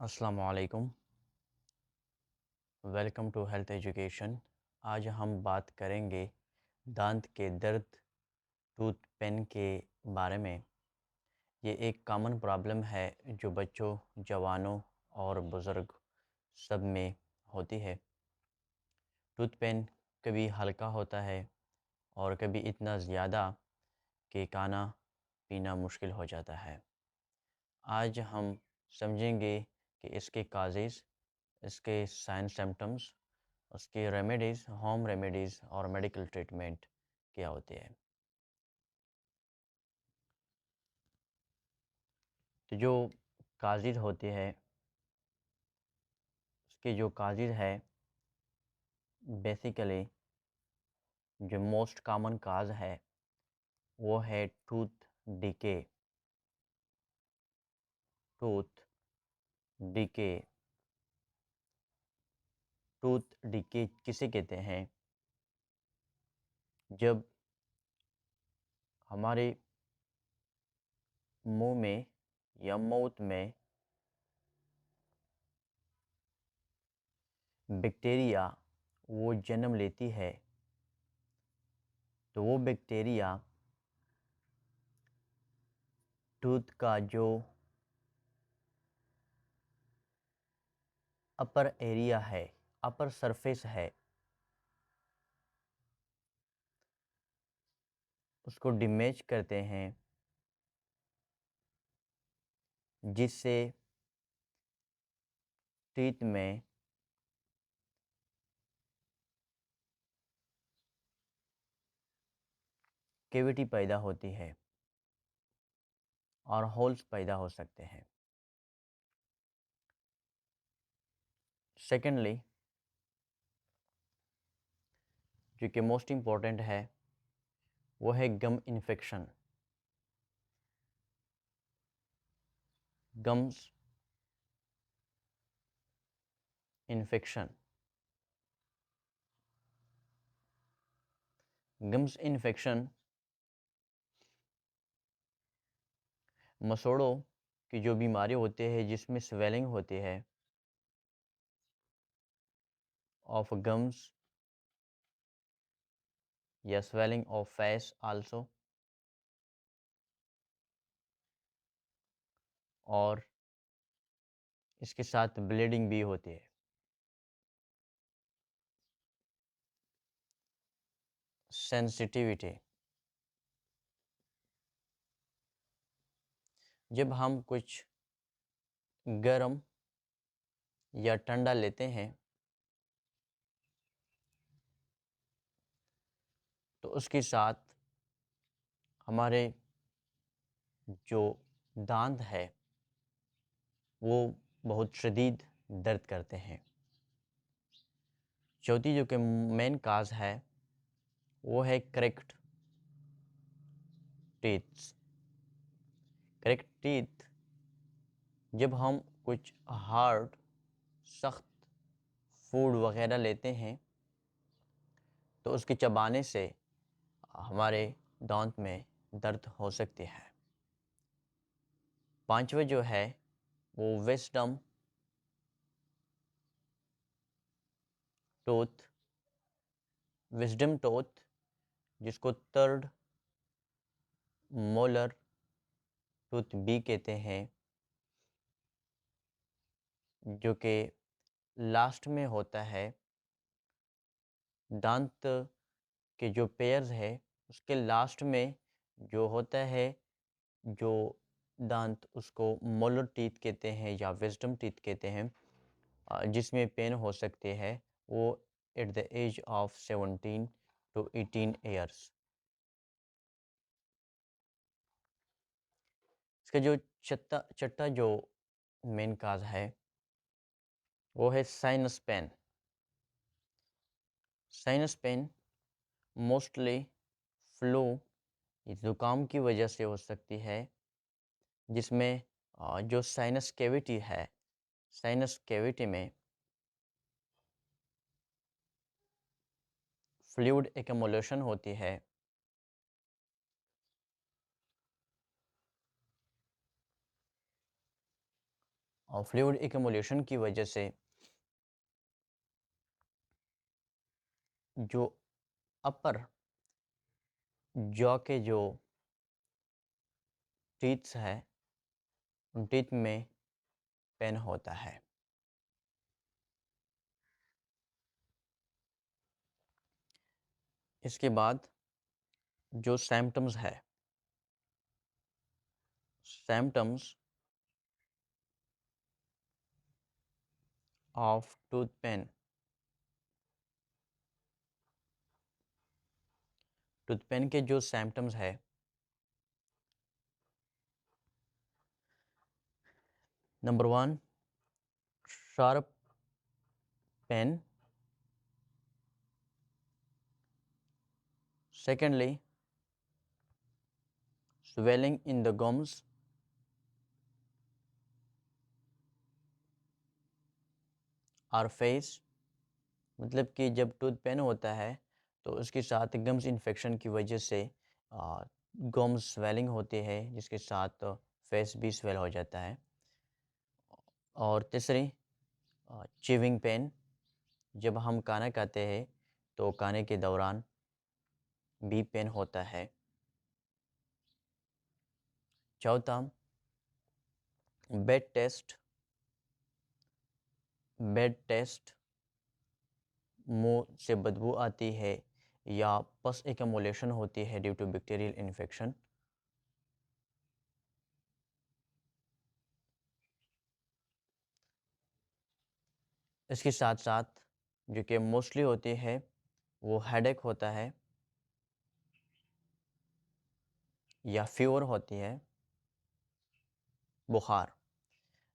अस्सलाम वालेकुम। Welcome to health education. आज हम बात करेंगे दांत के दर्द, टूथ पेन के बारे में। ये एक कॉमन प्रॉब्लम है जो बच्चों, जवानों और बुज़ुर्ग सब में होती है। टूथ पेन कभी हल्का होता है और कभी इतना ज़्यादा कि खाना पीना मुश्किल हो जाता है। आज हम समझेंगे कि इसके काजेज़, इसके साइन सिम्टम्स, उसके रेमेडीज़, होम रेमेडीज़ और मेडिकल ट्रीटमेंट क्या होती है। तो जो काज़िज़ होती है, उसकी जो काज़िज़ है बेसिकली जो मोस्ट कॉमन काज है वो है tooth decay. Tooth decay, tooth decay किसे कहते हैं? जब हमारे मुंह में या माउथ में बैक्टीरिया वो जन्म लेती है, तो वो बैक्टीरिया टूथ का जो अपर एरिया है, अपर सरफेस है, उसको डैमेज करते हैं, जिससे टीथ में कैविटी पैदा होती है और होल्स पैदा हो सकते हैं। सेकेंडली, जो कि मोस्ट इम्पॉर्टेंट है, वो है gum infection. Gums infection, gums infection मसोड़ों की जो बीमारी होती है जिसमें स्वेलिंग होती है ऑफ गम्स या स्वेलिंग ऑफ फेस आल्सो, और इसके साथ ब्लीडिंग भी होती है। सेंसिटिविटी, जब हम कुछ गर्म या ठंडा लेते हैं तो उसके साथ हमारे जो दांत है वो बहुत शदीद दर्द करते हैं। चौथी जो कि मेन काज है वो है करेक्ट टीथ्स। करेक्ट टीथ, जब हम कुछ हार्ड, सख्त फूड वगैरह लेते हैं तो उसके चबाने से हमारे दांत में दर्द हो सकती है। पांचवा जो है वो विस्डम टूथ, विजडम टूथ, जिसको थर्ड मोलर टूथ भी कहते हैं, जो कि लास्ट में होता है। दांत के जो पेयर्स है उसके लास्ट में जो होता है, जो दांत, उसको मोलर टीथ कहते हैं या विजडम टीथ कहते हैं, जिसमें पेन हो सकते हैं वो at the age of 17 to 18 years. इसका जो छठा जो मेन काज है वो है sinus pain. Sinus pain mostly flu, ज़ुकाम की वजह से हो सकती है, जिसमें जो साइनस कैविटी है, साइनस कैविटी में फ्लूइड एक्युमुलेशन होती है और फ्लूइड एक्यूमुलेशन की वजह से जो अपर जॉ के जो टीथ्स है उन टीथ में पेन होता है। इसके बाद जो सिम्टम्स है, symptoms of tooth pain, tooth pain के जो सिम्टम्स है, number 1 sharp pain, secondly swelling in the gums, और फेस, मतलब कि जब टूथ पेन होता है तो उसके साथ गम्स इन्फेक्शन की वजह से गम्स स्वेलिंग होती है, जिसके साथ फेस भी स्वेल हो जाता है। और तीसरी च्यूइंग पेन, जब हम खाना खाते हैं तो खाने के दौरान भी पेन होता है। चौथा बेड टेस्ट, बेड टेस्ट, मुंह से बदबू आती है या पस एक्यूमुलेशन होती है ड्यू टू बैक्टीरियल इन्फेक्शन। इसके साथ साथ जो कि मोस्टली होती है वो हेडेक होता है या फीवर होती है, बुखार।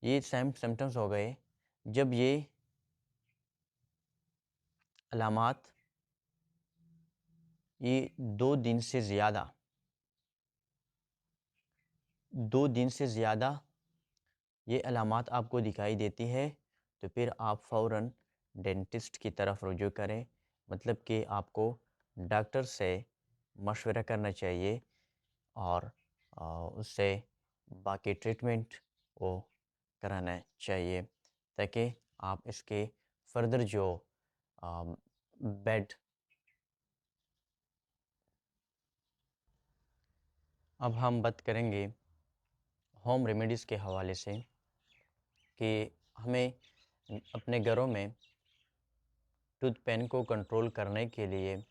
ये सिम्टम्स हो गए। जब ये अलामात ये 2 दिन से ज़्यादा 2 दिन से ज़्यादा ये अलामात आपको दिखाई देती है तो फिर आप फ़ौरन डेंटिस्ट की तरफ रुजू करें। मतलब कि आपको डॉक्टर से मशवरा करना चाहिए और उससे बाकी ट्रीटमेंट वो कराना चाहिए, ताकि आप इसके फर्दर जो बेड। अब हम बात करेंगे होम रेमेडीज़ के हवाले से कि हमें अपने घरों में टूथ पेन को कंट्रोल करने के लिए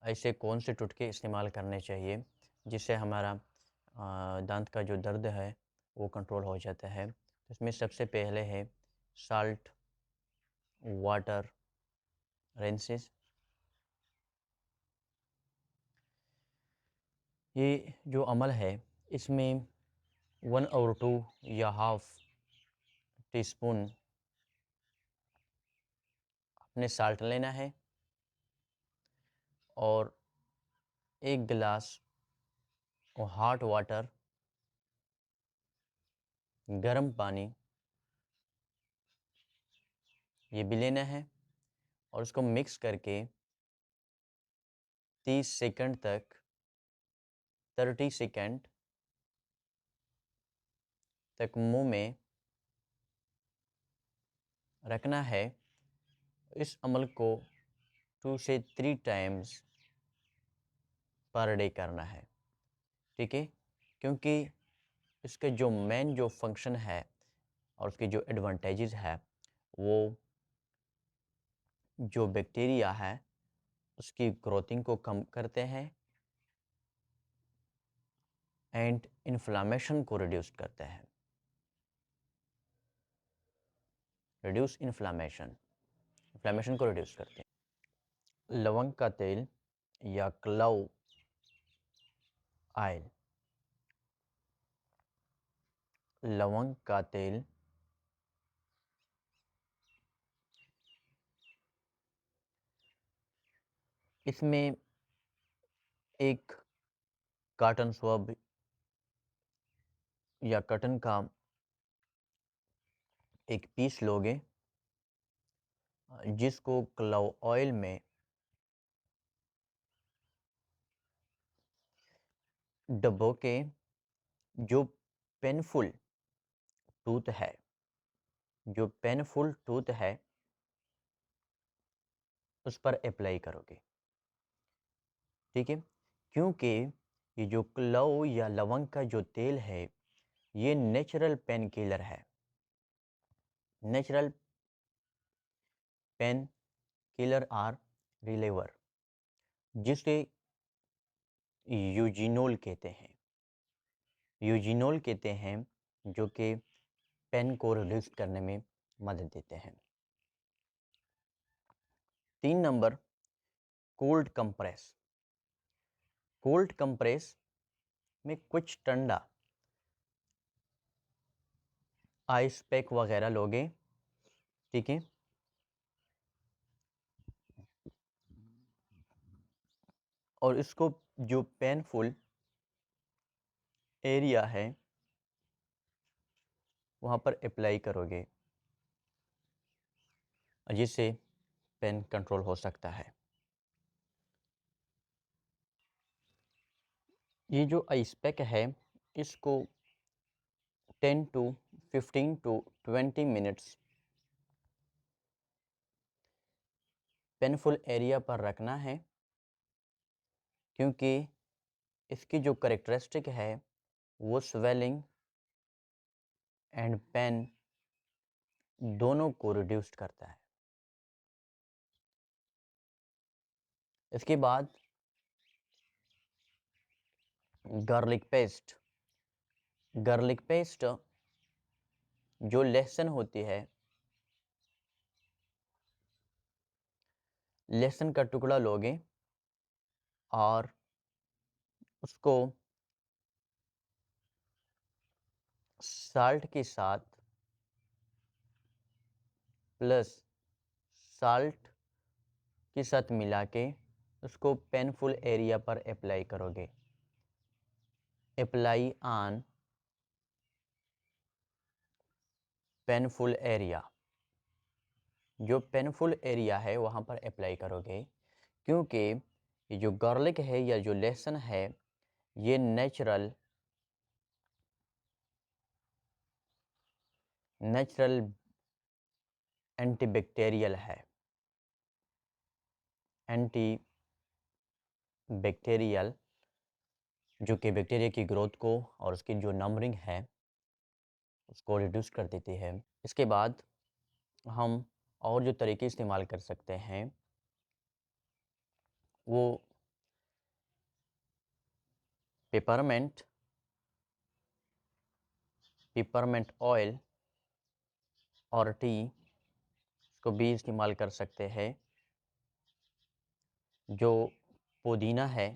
ऐसे कौन से टुटके इस्तेमाल करने चाहिए जिससे हमारा दांत का जो दर्द है वो कंट्रोल हो जाता है। तो इसमें सबसे पहले है साल्ट वाटर रेंसेस। ये जो अमल है इसमें 1 और 2 या हाफ टी स्पून अपने साल्ट लेना है और 1 गिलास हॉट वाटर गर्म पानी ये भी लेना है और उसको मिक्स करके 30 सेकंड तक 30 सेकंड तक मुंह में रखना है। इस अमल को 2 से 3 टाइम्स पर डे करना है, ठीक है। क्योंकि इसका जो मेन जो फंक्शन है और उसके जो एडवांटेजेस है वो जो बैक्टीरिया है उसकी ग्रोथिंग को कम करते हैं एंड इन्फ्लामेशन को रिड्यूस करते हैं। रिड्यूस इन्फ्लामेशन, इन्फ्लामेशन को रिड्यूस करते हैं। लवंग का तेल या क्लव ऑयल, लवंग का तेल इसमें एक कॉटन स्वब या कॉटन का एक पीस लोगे जिसको क्लव ऑयल में डबो के जो पेनफुल टूथ है जो पेनफुल टूथ है उस पर अप्लाई करोगे, ठीक है? क्योंकि ये जो क्लव या लवंग का जो तेल है ये नेचुरल पेन किलर है। Natural painkiller or reliever, जिसे यूजिनोल कहते हैं। यूजिनोल कहते हैं जो कि पेन को रिड्यूस करने में मदद देते हैं। 3 number, cold compress. Cold compress में कुछ ठंडा आइस पैक वगैरह लोगे, ठीक है? और इसको जो पेनफुल एरिया है वहाँ पर अप्लाई करोगे, जिससे पेन कंट्रोल हो सकता है। ये जो आइस पैक है इसको 10 to 15 to 20 minutes painful area पर रखना है, क्योंकि इसकी जो करेक्टरिस्टिक है वो स्वेलिंग एंड पेन दोनों को रिड्यूस करता है। इसके बाद गार्लिक पेस्ट। गार्लिक पेस्ट जो लहसुन होती है, लहसुन का टुकड़ा लोगे और उसको साल्ट के साथ प्लस साल्ट के साथ मिला के उसको पेनफुल एरिया पर अप्लाई करोगे। अप्लाई ऑन पेनफुल एरिया, जो पेनफुल एरिया है वहाँ पर अप्लाई करोगे, क्योंकि ये जो गार्लिक है या जो लहसुन है ये नेचुरल एंटीबैक्टीरियल है। एंटी बैक्टीरियल जो कि बैक्टीरिया की ग्रोथ को और उसकी जो नंबरिंग है उसको रिड्यूस कर देती है। इसके बाद हम और जो तरीके इस्तेमाल कर सकते हैं वो पेपरमेंट ऑयल और टी इसको भी इस्तेमाल कर सकते हैं। जो पुदीना है,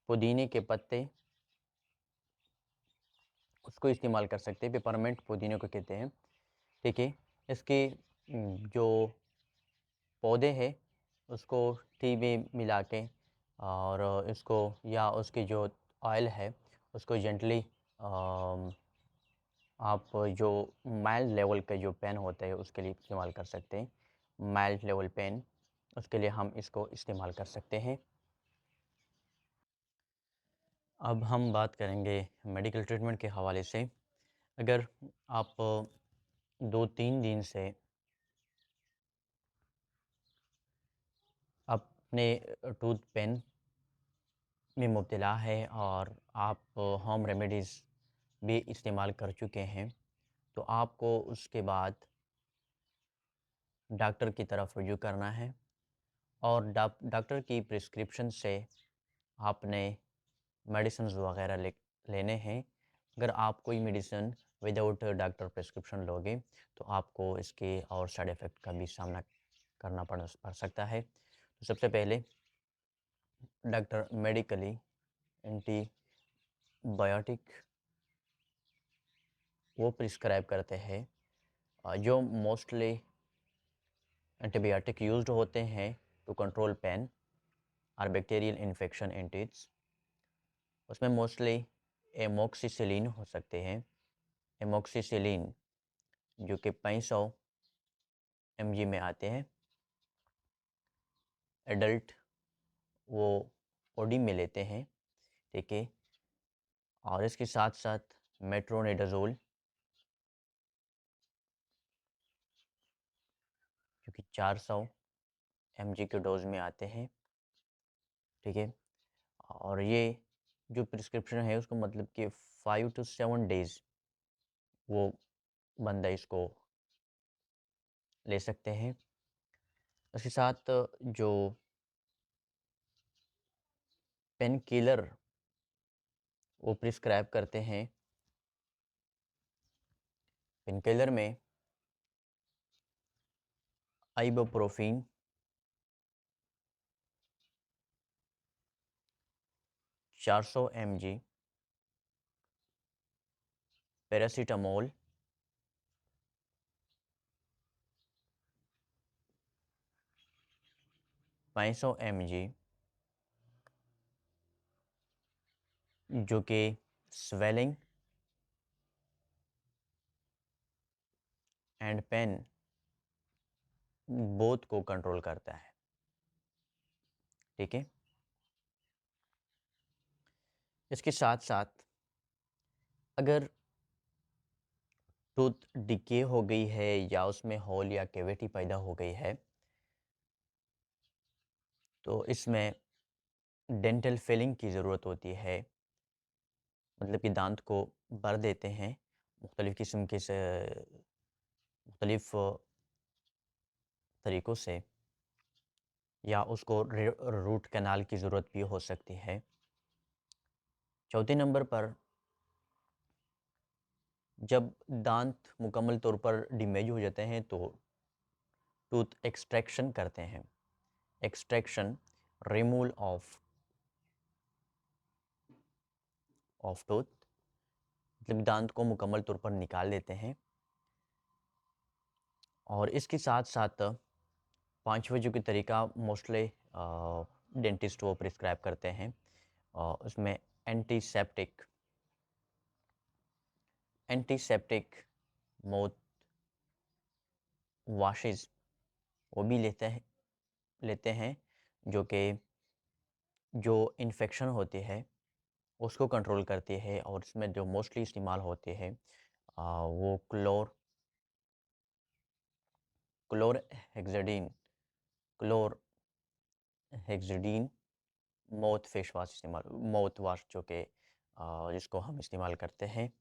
पुदीने के पत्ते उसको इस्तेमाल कर सकते हैं। पेपरमेंट पुदीने को कहते हैं, ठीक है? इसके जो पौधे हैं उसको टी में मिला के और इसको या उसकी जो ऑयल है उसको जेंटली आप जो माइल्ड लेवल के जो पेन होते हैं उसके लिए इस्तेमाल कर सकते हैं। माइल्ड लेवल पेन उसके लिए हम इसको इस्तेमाल कर सकते हैं। अब हम बात करेंगे मेडिकल ट्रीटमेंट के हवाले से। अगर आप 2-3 दिन से अपने टूथ पेन में मुब्तला है और आप होम रेमेडीज़ भी इस्तेमाल कर चुके हैं, तो आपको उसके बाद डॉक्टर की तरफ रुजू करना है और डॉक्टर की प्रिस्क्रिप्शन से आपने मेडिसिन वगैरह लेने हैं। अगर आप कोई मेडिसिन विदाउट डॉक्टर प्रिस्क्रिप्शन लोगे तो आपको इसके और साइड इफ़ेक्ट का भी सामना करना पड़ सकता है। तो सबसे पहले डॉक्टर मेडिकली एंटीबायोटिक वो प्रिस्क्राइब करते हैं, जो मोस्टली एंटीबायोटिक यूज्ड होते हैं टू कंट्रोल पेन और बैक्टीरियल इन्फेक्शन इन टीथ्स। उसमें मोस्टली एमोक्सिसिलिन हो सकते हैं। एमोक्सिसिलिन जो कि 500 mg में आते हैं। एडल्ट वो ओडी में लेते हैं, ठीक है? और इसके साथ साथ मेट्रोनिडाज़ोल कि 400 mg के डोज़ में आते हैं, ठीक है? और ये जो प्रिस्क्रिप्शन है उसको मतलब कि 5 टू 7 डेज़ वो बंदा इसको ले सकते हैं। उसके साथ जो पेन किलर वो प्रिस्क्राइब करते हैं, पेन किलर में आइबुप्रोफेन, 400 mg, पैरासिटामोल, 500 mg, जो कि स्वेलिंग एंड पेन बोथ को कंट्रोल करता है, ठीक है? इसके साथ-साथ अगर टूथ डिके हो गई है या उसमें होल या कैविटी पैदा हो गई है, तो इसमें डेंटल फिलिंग की ज़रूरत होती है। मतलब कि दांत को भर देते हैं मुख्तलिफ़ किस्म के से मुख्तलिफ़ तरीक़ों से, या उसको रूट कैनाल की ज़रूरत भी हो सकती है। चौथे नंबर पर जब दांत मुकम्मल तौर पर डैमेज हो जाते हैं तो टूथ एक्सट्रैक्शन करते हैं। एक्सट्रैक्शन, रिमूवल ऑफ टूथ, मतलब दांत को मुकम्मल तौर पर निकाल देते हैं। और इसके साथ-साथ पाँचवा जो कि तरीका मोस्टली डेंटिस्ट वो प्रिस्क्राइब करते हैं, उसमें एंटीसेप्टिक एंटीसेप्टिक माउथ वॉशेज़ वो भी लेते हैं, जो कि जो इन्फेक्शन होती है उसको कंट्रोल करती है। और इसमें जो मोस्टली इस्तेमाल होती है वो क्लोरहेक्सेडीन क्लोरहेक्सेडीन माउथ फेस वॉश इस्तेमाल माउथ वॉश जो कि जिसको हम इस्तेमाल करते हैं।